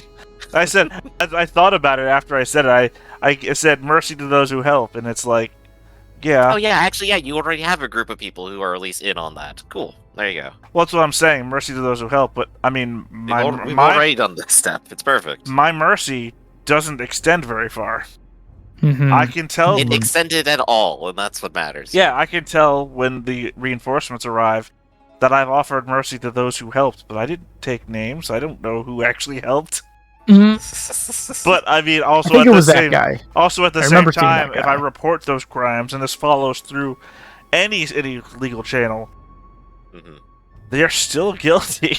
I said, I thought about it after I said it. I said mercy to those who help, and it's like, yeah. Oh yeah, actually, yeah, you already have a group of people who are at least in on that. Cool. There you go. Well, that's what I'm saying. Mercy to those who help, but I mean, We've already done this step. It's perfect. my mercy doesn't extend very far. Mhm. I can tell. It extended at all, and that's what matters. Yeah, I can tell when the reinforcements arrive that I've offered mercy to those who helped, but I didn't take names. I don't know who actually helped. Mhm. But I mean, I also think at it the was that same guy. Also, at the I same remember seeing that time, if guy. I report those crimes and this follows through any legal channel, Mhm. they are still guilty.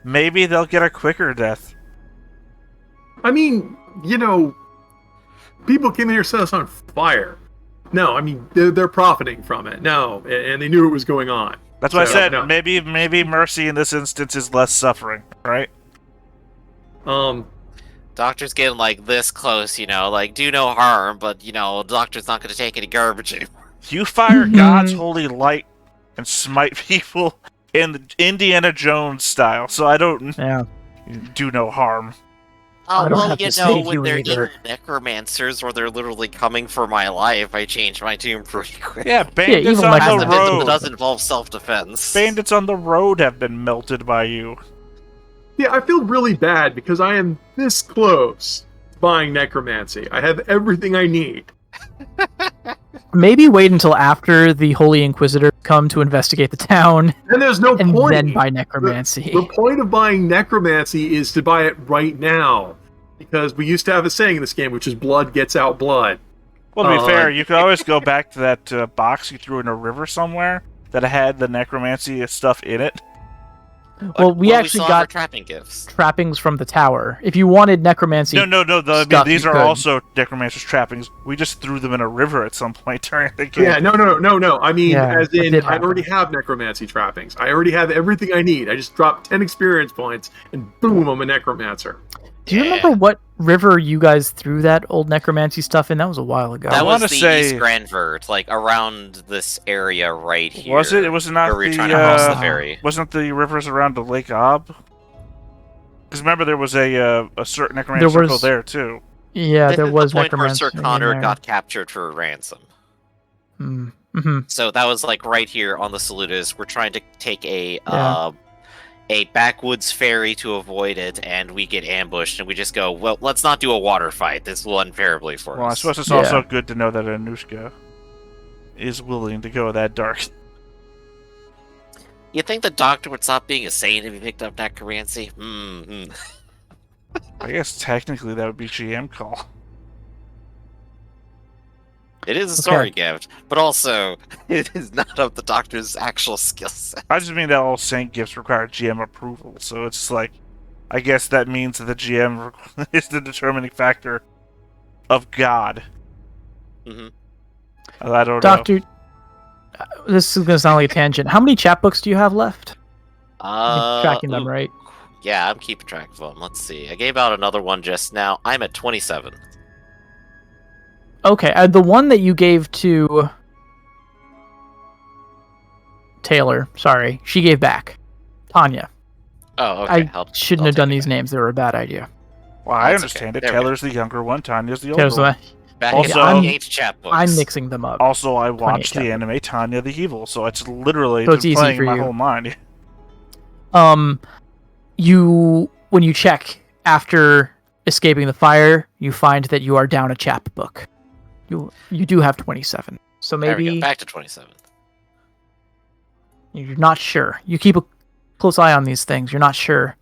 Maybe they'll get a quicker death. I mean, people came in here, set us on fire. No, I mean they're profiting from it. No, and they knew it was going on. That's what I So, said. no. Maybe mercy in this instance is less suffering, right? Doctor's getting like this close, like do no harm, but doctor's not going to take any garbage anymore. You fire Mhm. God's holy light and smite people in the Indiana Jones style, so I don't Yeah. do no harm. I don't have to save when you they're either. evil necromancers or they're literally coming for my life, I change my tune pretty quick. Yeah, bandits evil on necromancer the Pacifism road. does involve self-defense. Bandits on the road have been melted by you. Yeah, I feel really bad because I am this close to buying necromancy. I have everything I need. Maybe wait until after the Holy Inquisitor come to investigate the town, And there's no and point. then buy necromancy. The point of buying necromancy is to buy it right now. Because we used to have a saying in this game, which is blood gets out blood. Well, to be fair, you could always go back to that box you threw in a river somewhere that had the necromancy stuff in it. Well, we actually still have our got trapping gifts. trappings from the tower. If you wanted necromancy, No. I mean, stuff, these you are could. also necromancer's trappings. We just threw them in a river at some point during the game. Yeah, no. I mean, Yeah, as that in, did I already happen. have necromancy trappings. I already have everything I need. I just dropped 10 experience points, and boom, I'm a necromancer. do you remember what river you guys threw that old necromancy stuff in? That was a while ago. That was wanna the say- East Granvert, like around this area right here. Was it? It was not where we were the. trying to cross the ferry. Wasn't the rivers around the Lake Ob? Because remember, there was a certain necromancer There circle was- there too. Yeah, This there is was the point where necromancy. Sir Connor got captured for a ransom. Mm-hmm. So that was like right here on the Saludas. We're trying to take a backwoods ferry to avoid it, and we get ambushed, and we just go, well, let's not do a water fight. This will end terribly for Well, I us. suppose it's Yeah. also good to know that Anushka is willing to go that dark. You think the doctor would stop being a saint if he picked up necromancy? I guess technically that would be GM call. It is a story gift, but also it is not of the doctor's actual skill set. I just mean that all saint gifts require GM approval, so it's like, I guess that means that the GM is the determining factor of God. Mm-hmm. I don't know. Doctor, this is going to sound like a tangent. How many chapbooks do you have left? You're tracking them, right? Yeah, I'm keeping track of them. Let's see. I gave out another one just now. I'm at 27. Okay, the one that you gave to Taylor, sorry, she gave back. Tanya. Oh, okay. I shouldn't have done these names. They were a bad idea. Well, I That's understand okay. it. There we Taylor's the younger one, Tanya's the older Taylor's the one. one. Back Also- in 28 chapbooks. I'm mixing them up. Also, I watched the 28 anime Tanya the Evil, so it's literally So it's been easy playing for my you. whole mind. When you check after escaping the fire, you find that you are down a chapbook. You do have 27. So There we go. maybe Back to 27. you're not sure. You keep a close eye on these things. You're not sure.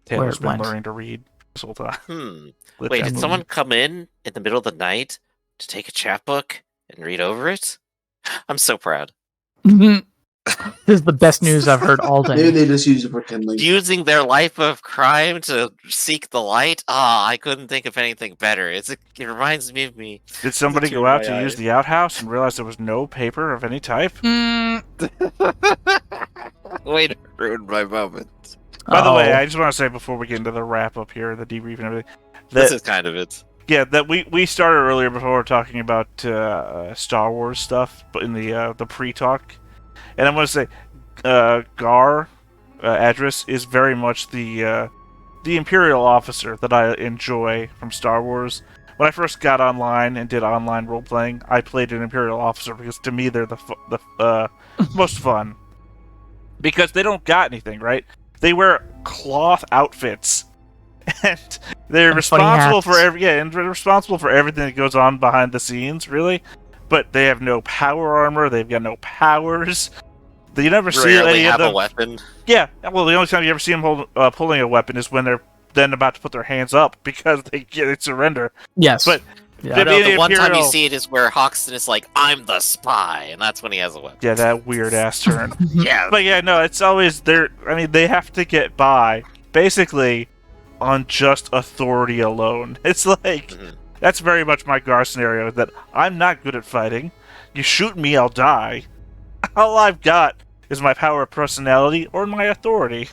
Taylor's it been went. learning to read this whole time. Wait, Legitimately. did someone come in the middle of the night to take a chapbook and read over it. I'm so proud. This is the best news I've heard all Maybe day. they just use it for kindling. Using their life of crime to seek the light. I couldn't think of anything better. It reminds me of me. Did somebody go out to use the outhouse and realize there was no paper of any type? Way to ruin my moment. By the way, I just want to say before we get into the wrap up here, the debrief and everything. This is kind of it. Yeah, that we started earlier before we were talking about Star Wars stuff, but in the pre-talk, and I'm going to say, Gar Adris is very much the Imperial officer that I enjoy from Star Wars. When I first got online and did online role playing, I played an Imperial officer because to me they're the most fun because they don't got anything, right? They wear cloth outfits. And they're responsible for they're responsible for everything that goes on behind the scenes, really. But they have no power armor. They've got no powers. You never see any of them. A weapon. Yeah, well, the only time you ever see them pulling a weapon is when they're then about to put their hands up because they surrender. Yes, but the one time you see it is where Hoxton is like, "I'm the spy," and that's when he has a weapon. Yeah, that weird ass turn. Yeah, but yeah, no, it's always there. I mean, they have to get by basically on just authority alone. It's like that's very much my Gar scenario. That I'm not good at fighting. You shoot me, I'll die. All I've got is my power of personality or my authority.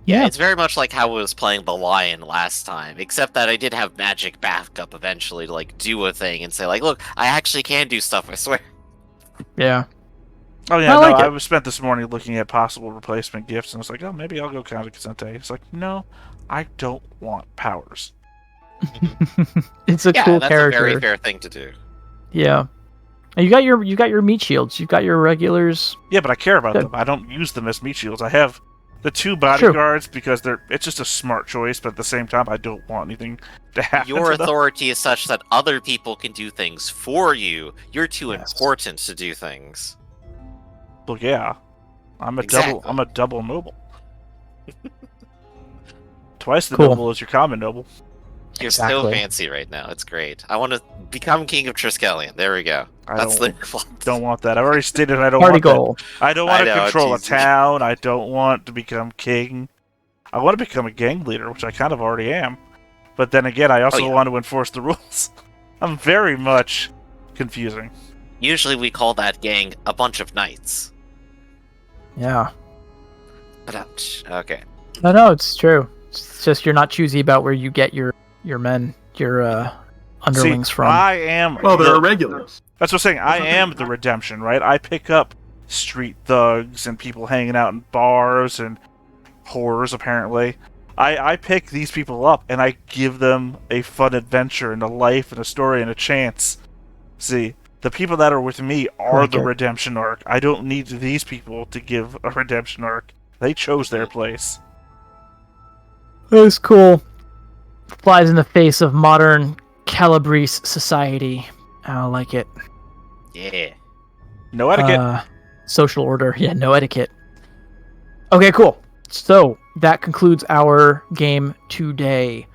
Yeah, it's very much like how I was playing the Lion last time, except that I did have magic backup eventually to like do a thing and say like, look, I actually can do stuff, I swear. Yeah. Oh yeah, I spent this morning looking at possible replacement gifts and I was like, oh, maybe I'll go Kazakasente. It's like, no, I don't want powers. It's a cool that's character. A very fair thing to do. Yeah. And you got your meat shields. You've got your regulars. Yeah, but I care about them. I don't use them as meat shields. I have the 2 bodyguards because it's just a smart choice, but at the same time I don't want anything to happen. Your authority is such that other people can do things for you. You're too important to do things. Well, yeah. I'm a double noble. Twice the noble as your common noble. You're so fancy right now. It's great. I want to become king of Triskellion. There we go. Don't want that. I've already stated I don't want goal. That. I don't want to control a town. I don't want to become king. I want to become a gang leader, which I kind of already am. But then again, I also want to enforce the rules. I'm very much confusing. Usually we call that gang a bunch of knights. Yeah. But ouch. Okay. No, it's true. It's just you're not choosy about where you get your men, your underlings from. I am. Well, they're irregulars. That's what I'm saying. I am the redemption, right? I pick up street thugs and people hanging out in bars and whores, apparently. I pick these people up and I give them a fun adventure and a life and a story and a chance. See, the people that are with me are the redemption arc. I don't need these people to give a redemption arc. They chose their place. It was cool. Flies in the face of modern Calabrese society. I like it. Yeah. No etiquette. Social order. Yeah, no etiquette. Okay, cool. So, that concludes our game today.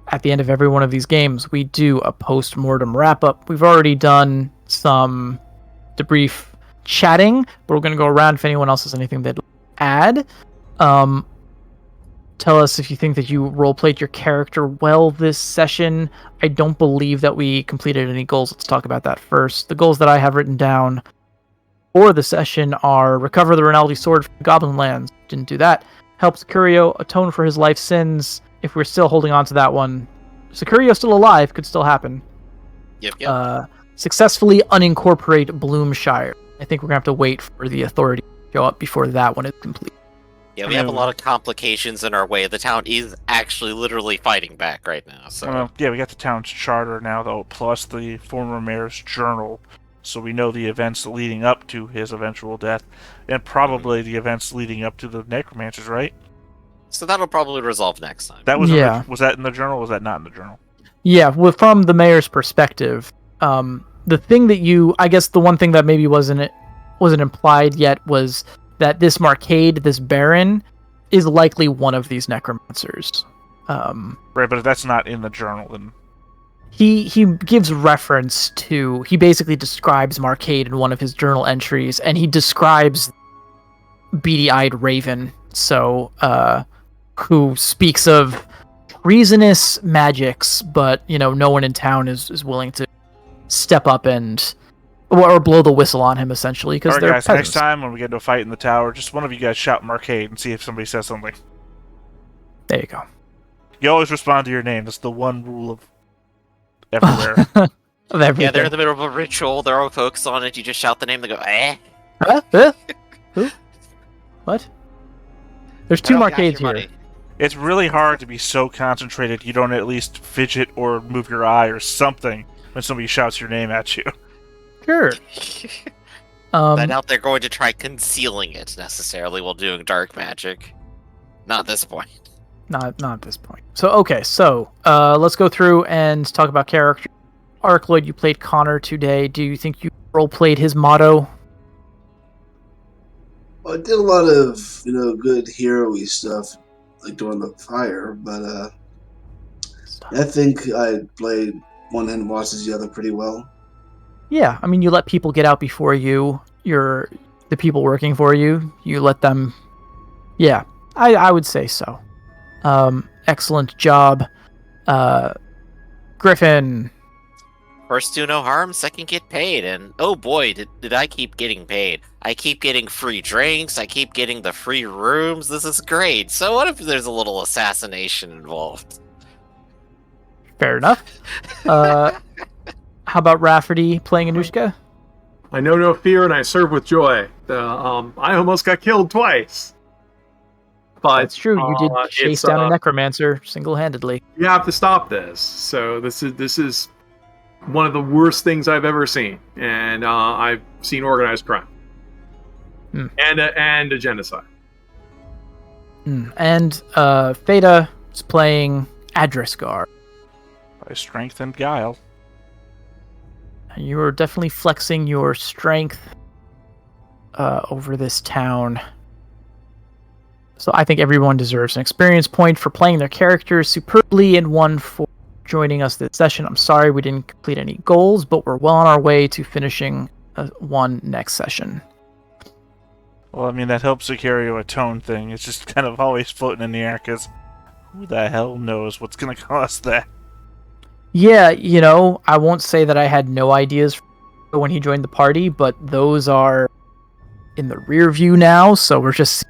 At the end of every one of these games, we do a post-mortem wrap-up. We've already done some debrief chatting, but we're going to go around if anyone else has anything they'd add. Tell us if you think that you roleplayed your character well this session. I don't believe that we completed any goals. Let's talk about that first. The goals that I have written down for the session are recover the Rinaldi sword from the Goblin Lands. Didn't do that. Help Securio atone for his life's sins. If we're still holding on to that one, Securio's still alive. Could still happen. Yep. Successfully unincorporate Bloomshire. I think we're going to have to wait for the authority to show up before that one is complete. Yeah, we have a lot of complications in our way. The town is actually literally fighting back right now. So yeah, we got the town's charter now, though, plus the former mayor's journal, so we know the events leading up to his eventual death, and probably the events leading up to the necromancers, right? So that'll probably resolve next time. That was was that in the journal? Or was that not in the journal? Yeah, well, from the mayor's perspective, the thing that I guess the one thing that maybe wasn't implied yet was that this Marcade, this Baron, is likely one of these necromancers. Right, but if that's not in the journal, then... he gives reference to, he basically describes Marcade in one of his journal entries, and he describes beady-eyed Raven, so who speaks of treasonous magics, but no one in town is willing to step up and or blow the whistle on him, essentially, because they're guys, peasants. next time when we get into a fight in the tower, just one of you guys shout Marcade and see if somebody says something. There you go. You always respond to your name. That's the one rule of everywhere. Of everything. Yeah, they're in the middle of a ritual. They're all focused on it. You just shout the name. They go, eh? Huh? Who? What? There's two Marcades here. Money. It's really hard to be so concentrated you don't at least fidget or move your eye or something when somebody shouts your name at you. Sure. I doubt they're going to try concealing it necessarily while doing dark magic. Not at this point. Not at this point. So let's go through and talk about character. Arkloyd, you played Connor today. Do you think you role-played his motto? Well, I did a lot of good hero-y stuff like during the fire, but I think I played one hand watches the other pretty well. Yeah, I mean, you let people get out before you. The people working for you. You let them. Yeah, I would say so. Excellent job, Griffin. First do no harm, second get paid, and oh boy, did I keep getting paid. I keep getting free drinks, I keep getting the free rooms, this is great. So what if there's a little assassination involved? Fair enough. How about Rafferty playing Anushka? I know no fear and I serve with joy. I almost got killed twice. But that's true. You did chase down a necromancer single-handedly. You have to stop this. So this is one of the worst things I've ever seen, and I've seen organized crime and a genocide. And Feta is playing Adrisgar. By strength and guile. You are definitely flexing your strength over this town. So I think everyone deserves an experience point for playing their characters superbly and one for joining us this session. I'm sorry we didn't complete any goals, but we're well on our way to finishing one next session. Well, I mean, that helps Sicario atone thing. It's just kind of always floating in the air, because who the hell knows what's going to cost that? Yeah, I won't say that I had no ideas when he joined the party, but those are in the rear view now, so we're just...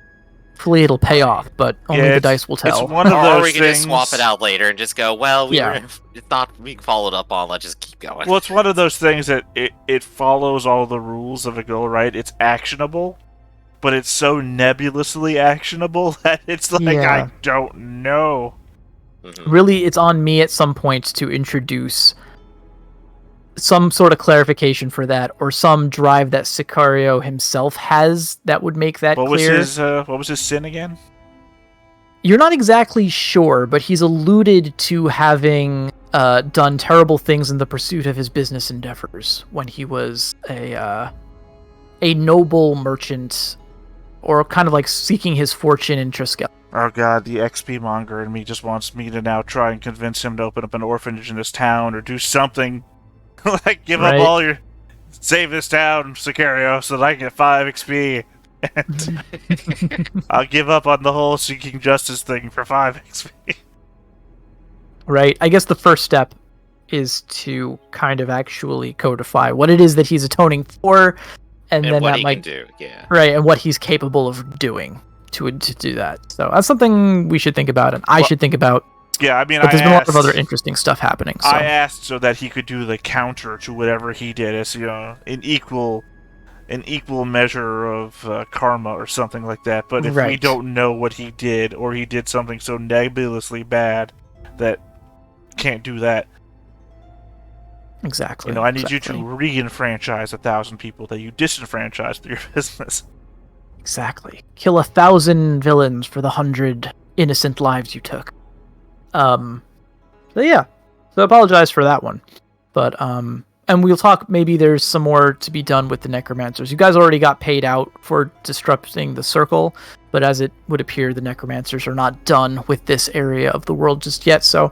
Hopefully it'll pay off, but only the dice will tell. It's one of those or we can things... just swap it out later and just go, well, it's not being followed up on, let's just keep going. Well, it's one of those things that it follows all the rules of a go, right? It's actionable, but it's so nebulously actionable that it's like, I don't know. Mm-hmm. Really, it's on me at some point to introduce some sort of clarification for that, or some drive that Sicario himself has that would make that clear. What was his sin again? You're not exactly sure, but he's alluded to having done terrible things in the pursuit of his business endeavors when he was a noble merchant, or kind of like seeking his fortune in Triskellion. Oh god, the XP monger in me just wants me to now try and convince him to open up an orphanage in this town or do something. Like, give up all your... Save this town, Sicario, so that I can get 5 XP. And I'll give up on the whole seeking justice thing for 5 XP. Right. I guess the first step is to kind of actually codify what it is that he's atoning for, and then what that he might... can do, yeah. Right, and what he's capable of doing to do that. So that's something we should think about, and I should think about. Yeah, I mean, but there's been a lot of other interesting stuff happening. So. I asked so that he could do the counter to whatever he did, as an equal measure of karma or something like that. But if we don't know what he did, or he did something so nebulously bad that can't do that, exactly. I need you to re-enfranchise 1,000 people that you disenfranchised through your business. Exactly. Kill 1,000 villains for the 100 innocent lives you took. So yeah. So I apologize for that one. But, and we'll talk, maybe there's some more to be done with the necromancers. You guys already got paid out for disrupting the circle, but as it would appear, the necromancers are not done with this area of the world just yet, so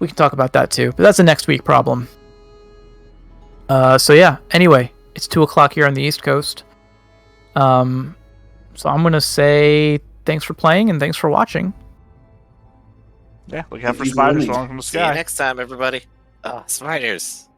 we can talk about that too. But that's a next week problem. So yeah. Anyway, it's 2:00 here on the East Coast. So I'm gonna say thanks for playing and thanks for watching. Yeah, look out for spiders falling from the See you sky. next time, everybody. Spiders.